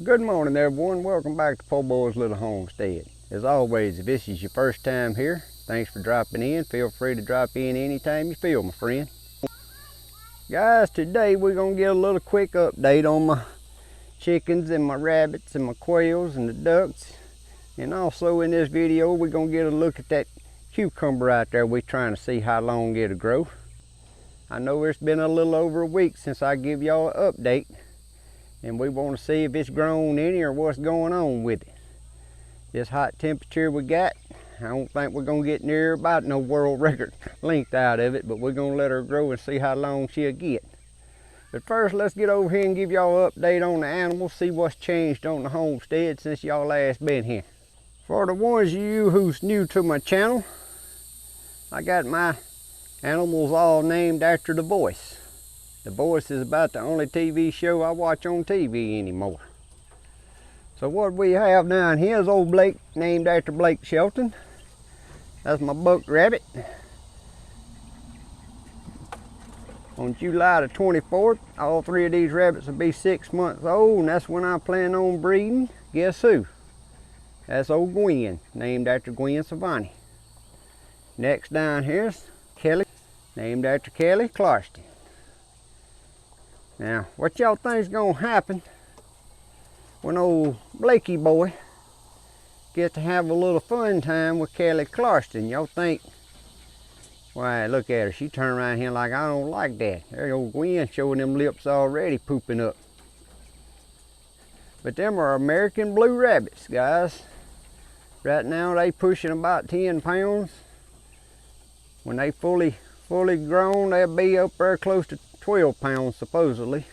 Good morning everyone, welcome back to Poorboys Little Homestead. As always, if this is your first time here, thanks for dropping in. Feel free to drop in anytime you feel, my friend. Guys, today we're going to get a little quick update on my chickens and my rabbits and my quails and the ducks. And also in this video, we're going to get a look at that cucumber out there. We're trying to see how long it'll grow. I know it's been a little over a week since I give y'all an update, and we want to see if it's grown any or what's going on with it. This hot temperature we got, I don't think we're going to get near about no world record length out of it, but we're going to let her grow and see how long she'll get. But first, let's get over here and give y'all an update on the animals, see what's changed on the homestead since y'all last been here. For the ones of you who's new to my channel, I got my animals all named after The Voice. The Voice is about the only TV show I watch on TV anymore. So what we have down here is old Blake, named after Blake Shelton. That's my buck rabbit. On July the 24th, all three of these rabbits will be 6 months old, and that's when I plan on breeding. Guess who? That's old Gwen, named after Gwen Stefani. Next down here's Kelly, named after Kelly Clarkston. Now, what y'all think's gonna happen when old Blakey boy gets to have a little fun time with Kelly Clarkston? Y'all think, why, look at her, she turned around here like, I don't like that. There old Gwen showing them lips already pooping up. But them are American blue rabbits, guys. Right now they pushing about 10 pounds. When they fully grown, they'll be up there close to 12 pounds supposedly.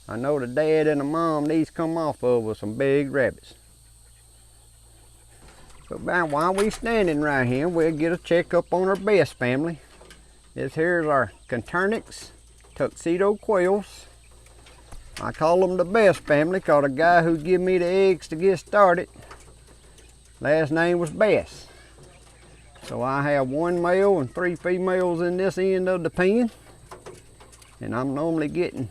I know the dad and the mom these come off of with some big rabbits. So while we standing right here, we'll get a checkup on our best family. This here's our cantaloupe tuxedo quails. I call them the best family because the guy who give me the eggs to get started, last name was Bess. So I have one male and 3 females in this end of the pen. And I'm normally getting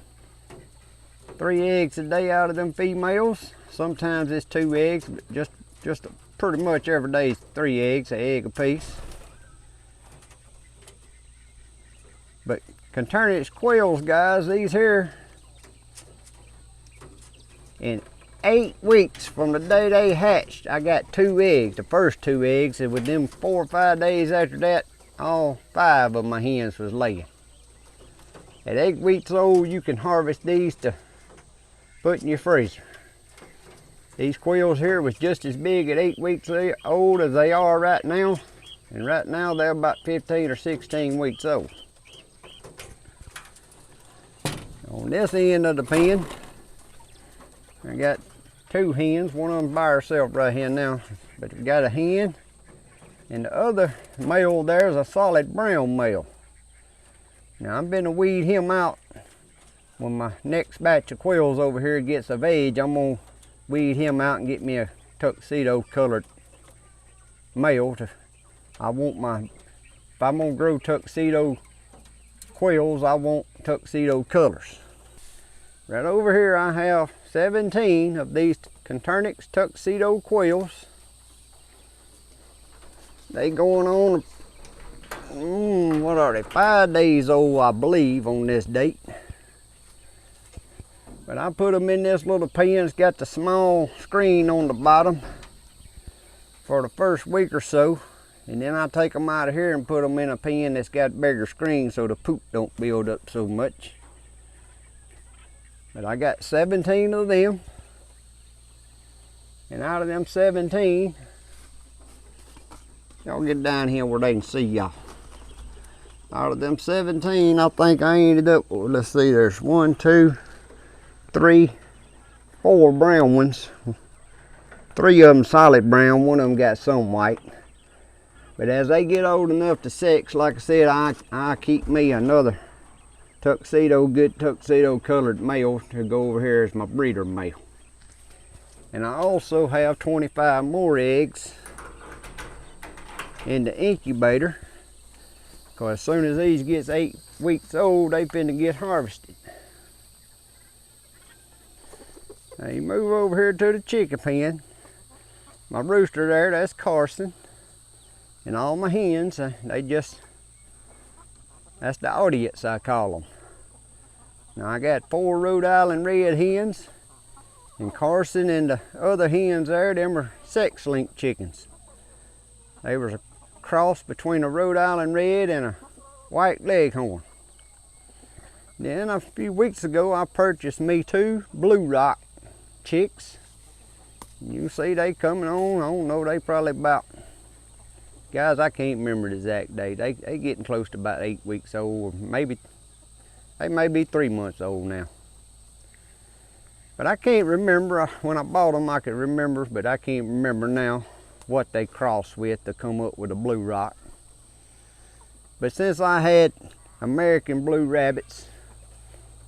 3 eggs a day out of them females. Sometimes it's 2 eggs, but just pretty much every day is 3 eggs, an egg apiece. But cantaloupe quails, guys, these here, in 8 weeks from the day they hatched, I got 2 eggs, the first 2 eggs, and with them 4 or 5 days after that, all 5 of my hens was laying. At 8 weeks old, you can harvest these to put in your freezer. These quails here was just as big at 8 weeks old as they are right now. And right now they're about 15 or 16 weeks old. On this end of the pen, I got 2 hens. One of them by herself right here now. But we got a hen, and the other male there is a solid brown male. Now I'm gonna weed him out. When my next batch of quails over here gets of age, I'm gonna weed him out and get me a tuxedo colored male. If I'm gonna grow tuxedo quails, I want tuxedo colors. Right over here I have 17 of these cantaloupe tuxedo quails. They going on, what are they, 5 days old, I believe, on this date. But I put them in this little pen. It's got the small screen on the bottom for the first week or so. And then I take them out of here and put them in a pen that's got bigger screen so the poop don't build up so much. But I got 17 of them. And out of them 17, y'all get down here where they can see y'all. Out of them 17, I think I ended up with, let's see, there's 1, 2, 3, 4 brown ones. 3 of them solid brown, one of them got some white. But as they get old enough to sex, like I said, I keep me another good tuxedo colored male to go over here as my breeder male. And I also have 25 more eggs in the incubator, because as soon as these gets 8 weeks old, they finna get harvested. Now you move over here to the chicken pen. My rooster there, that's Carson. And all my hens, that's the audience I call them. Now I got 4 Rhode Island red hens. And Carson and the other hens there, them are sex link chickens. They was a cross between a Rhode Island red and a white leghorn. Then a few weeks ago I purchased me 2 blue rock chicks. You see they coming on, I don't know, they probably about, guys, I can't remember the exact date. They getting close to about 8 weeks old, or maybe, they may be 3 months old now. But I can't remember, when I bought them I could remember, but I can't remember now what they crossed with to come up with a blue rock. But since I had American blue rabbits,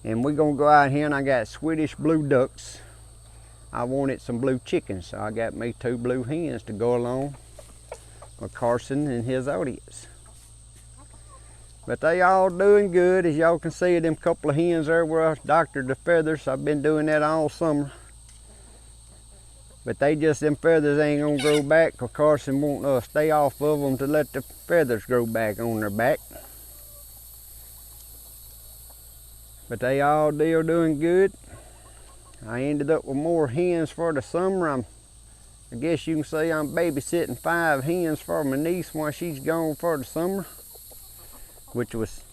and we're gonna go out here and I got Swedish blue ducks, I wanted some blue chickens, so I got me 2 blue hens to go along with Carson and his audience. But they all doing good. As y'all can see, them couple of hens there where I doctored the feathers. I've been doing that all summer. But them feathers ain't gonna grow back because Carson won't stay off of them to let the feathers grow back on their back. But they all still doing good. I ended up with more hens for the summer. I guess you can say I'm babysitting 5 hens for my niece while she's gone for the summer, which was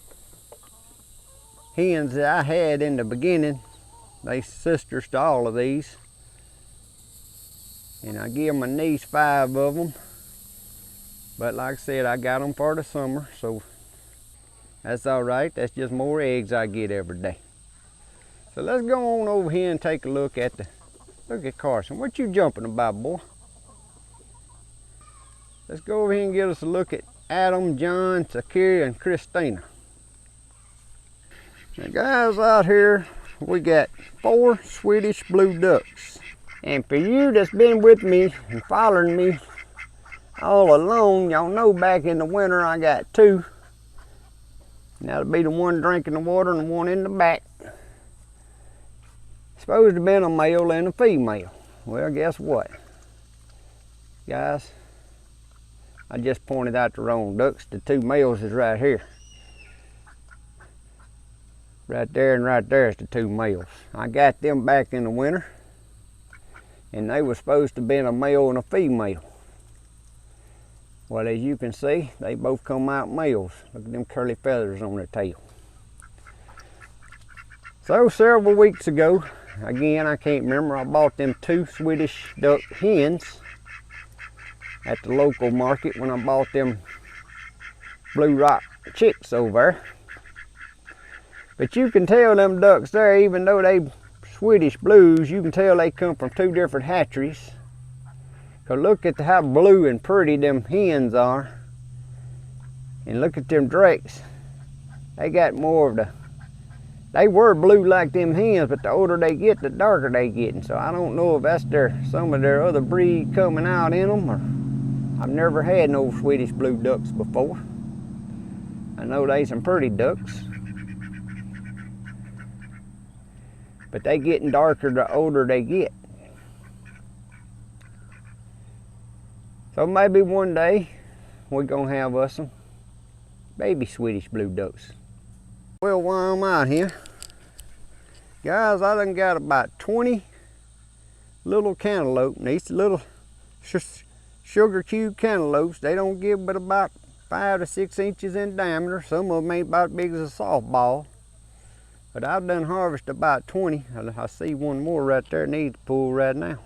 hens that I had in the beginning. They sisters to all of these. And I give my niece 5 of them. But like I said, I got them for the summer, so that's all right. That's just more eggs I get every day. So let's go on over here and take a look at Carson. What you jumping about, boy? Let's go over here and get us a look at Adam, John, Sakira, and Christina. Now guys, out here we got 4 Swedish blue ducks. And for you that's been with me and following me all along, y'all know back in the winter I got 2. And that'll be the one drinking the water and the one in the back. Supposed to have been a male and a female. Well, guess what? Guys, I just pointed out the wrong ducks. The 2 males is right here. Right there and right there is the 2 males. I got them back in the winter. And they were supposed to have been a male and a female. Well, as you can see, they both come out males. Look at them curly feathers on their tail. So several weeks ago, again, I can't remember, I bought them 2 Swedish duck hens at the local market when I bought them blue rock chicks over there. But you can tell them ducks there, even though they Swedish blues, you can tell they come from 2 different hatcheries. Cause look at how blue and pretty them hens are. And look at them drakes. They got more of they were blue like them hens, but the older they get, the darker they get. And so I don't know if that's some of their other breed coming out in them, or I've never had no Swedish blue ducks before. I know they some pretty ducks. But they getting darker the older they get. So maybe one day we're gonna have us some baby Swedish blue ducks. Well, while I'm out here, guys, I done got about 20 little cantaloupe. And these little sugar cube cantaloupes, they don't give but about 5 to 6 inches in diameter. Some of them ain't about as big as a softball. But I've done harvested about 20. I see one more right there needs to pull right now.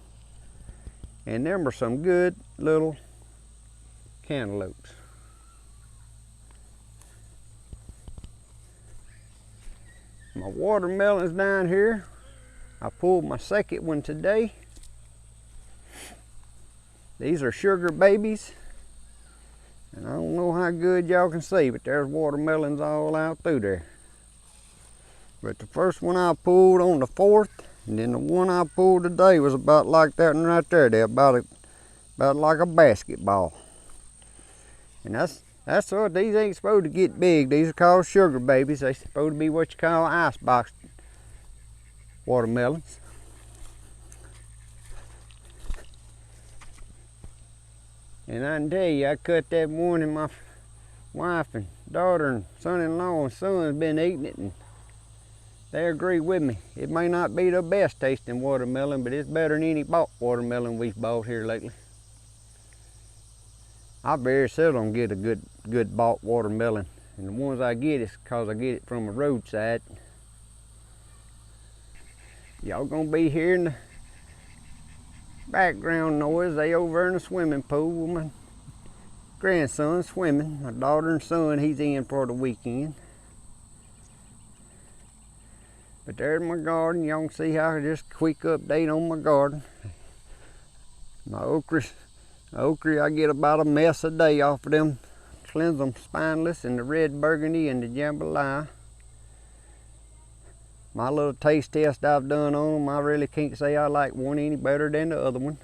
And them are some good little cantaloupes. My watermelons down here. I pulled my second one today. These are sugar babies. And I don't know how good y'all can see, but there's watermelons all out through there. But the first one I pulled on the 4th, and then the one I pulled today was about like that one right there. They're about like a basketball. And that's what these ain't supposed to get big. These are called sugar babies. They're supposed to be what you call icebox watermelons. And I can tell you, I cut that one and my wife and daughter and son-in-law and son's been eating it, and they agree with me. It may not be the best tasting watermelon, but it's better than any bought watermelon we've bought here lately. I very seldom get a good bought watermelon, and the ones I get is because I get it from a roadside. Y'all gonna be hearing the background noise. They over in the swimming pool with my grandson swimming. My daughter and son, he's in for the weekend. But there's my garden. Y'all can see how just quick update on my garden. My okra, I get about a mess a day off of them. Cleanse them spineless and the red burgundy and the jambalaya. My little taste test I've done on them, I really can't say I like one any better than the other one.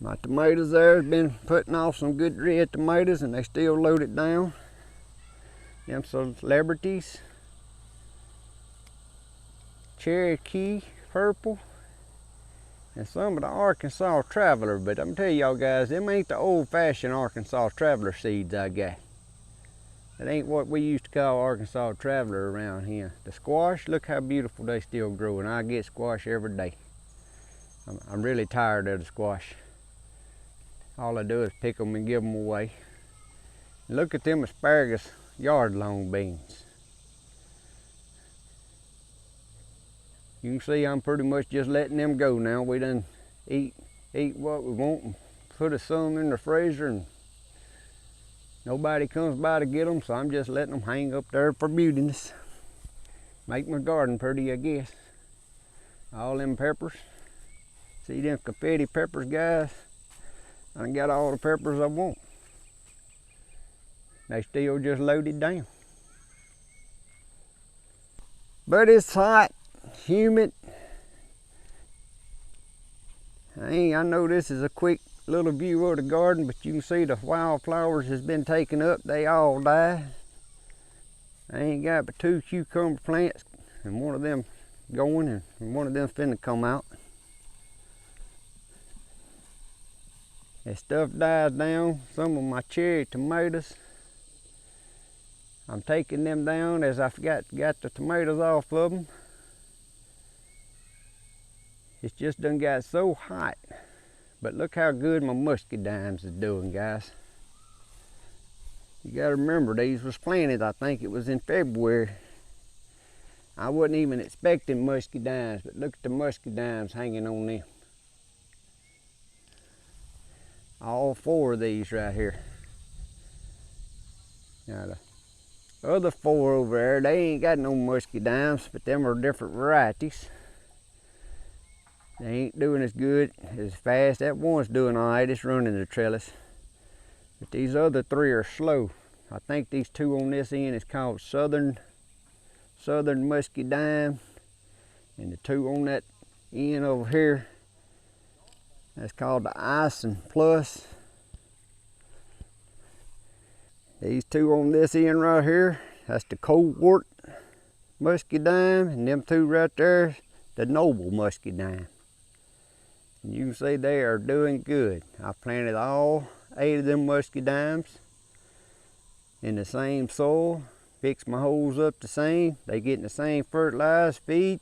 My tomatoes there has been putting off some good red tomatoes, and they still loaded down. Them celebrities. Cherokee purple. And some of the Arkansas Traveler, but I'm telling y'all guys, them ain't the old-fashioned Arkansas Traveler seeds I got. It ain't what we used to call Arkansas Traveler around here. The squash, look how beautiful they still grow, and I get squash every day. I'm really tired of the squash. All I do is pick them and give them away. And look at them asparagus yard long beans. You can see I'm pretty much just letting them go now. We done eat what we want and put some in the freezer, and nobody comes by to get them, so I'm just letting them hang up there for beautiness. Make my garden pretty, I guess. All them peppers. See them confetti peppers, guys? I done got all the peppers I want. They still just loaded down. But it's hot, humid. I know this is a quick little view of the garden, but you can see the wildflowers has been taken up. They all died. I ain't got but 2 cucumber plants, and one of them going, and one of them finna come out. As stuff dies down, some of my cherry tomatoes, I'm taking them down as I got the tomatoes off of them. It's just done got so hot. But look how good my muscadines is doing, guys. You gotta remember, these was planted, I think it was in February. I wasn't even expecting muscadines, but look at the muscadines hanging on them. All 4 of these right here. Now the other 4 over there, they ain't got no muscadines, but them are different varieties. They ain't doing as good, as fast. That one's doing all right, it's running the trellis. But these other 3 are slow. I think these 2 on this end is called Southern Muscadine. And the 2 on that end over here, that's called the Icing Plus. These 2 on this end right here, that's the Coldwort Muscadine, and them 2 right there, the Noble Muscadine. And you can see they are doing good. I planted all 8 of them muscadines in the same soil, fixed my holes up the same. They getting the same fertilized feed.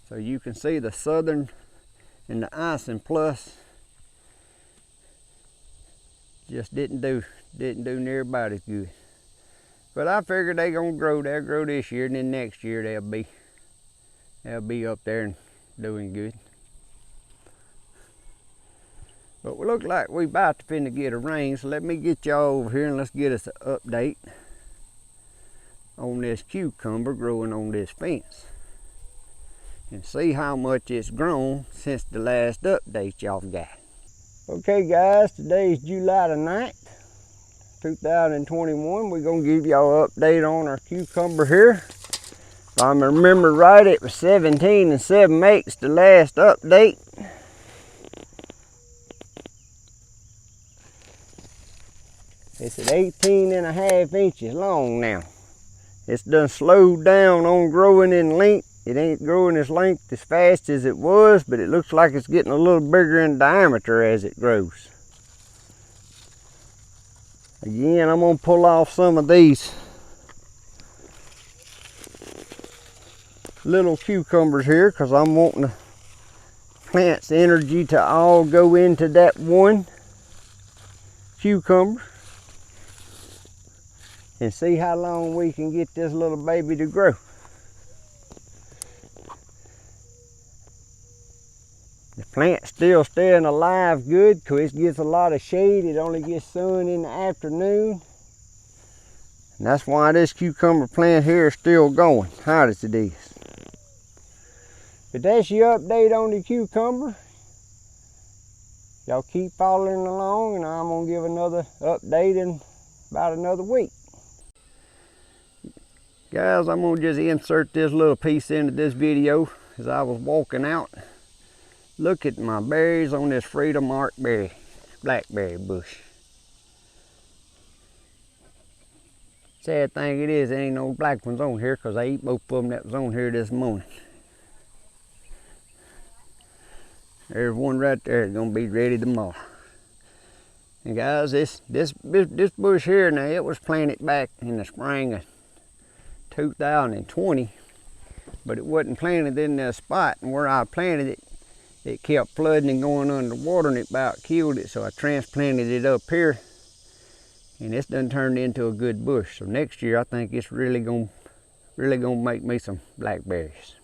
So you can see the Southern and the Icing Plus just didn't do near about as good. But I figured they gonna grow. They'll grow this year, and then next year they'll be up there and doing good. But we look like we about to finna get a rain, so let me get y'all over here and let's get us an update on this cucumber growing on this fence. And see how much it's grown since the last update y'all got. Okay guys, today is July the 9th, 2021. We're gonna give y'all an update on our cucumber here. If I remember right, it was 17 7/8 the last update. It's at 18.5 inches long now. It's done slowed down on growing in length It ain't growing its length as fast as it was, but it looks like it's getting a little bigger in diameter as it grows. Again, I'm gonna pull off some of these little cucumbers here because I'm wanting the plant's energy to all go into that one cucumber and see how long we can get this little baby to grow. The plant's still staying alive good because it gets a lot of shade. It only gets sun in the afternoon. And that's why this cucumber plant here is still going, hot as it is. But that's your update on the cucumber. Y'all keep following along, and I'm gonna give another update in about another week. Guys, I'm gonna just insert this little piece into this video. As I was walking out, look at my berries on this Freedom Mark berry, blackberry bush. Sad thing it is, there ain't no black ones on here because I ate both of them that was on here this morning. There's one right there that's gonna be ready tomorrow. And guys, this bush here now, it was planted back in the spring of 2020, but it wasn't planted in that spot. And where I planted it, it kept flooding and going underwater, and it about killed it. So I transplanted it up here, and it's done turned into a good bush. So next year, I think it's really gonna make me some blackberries.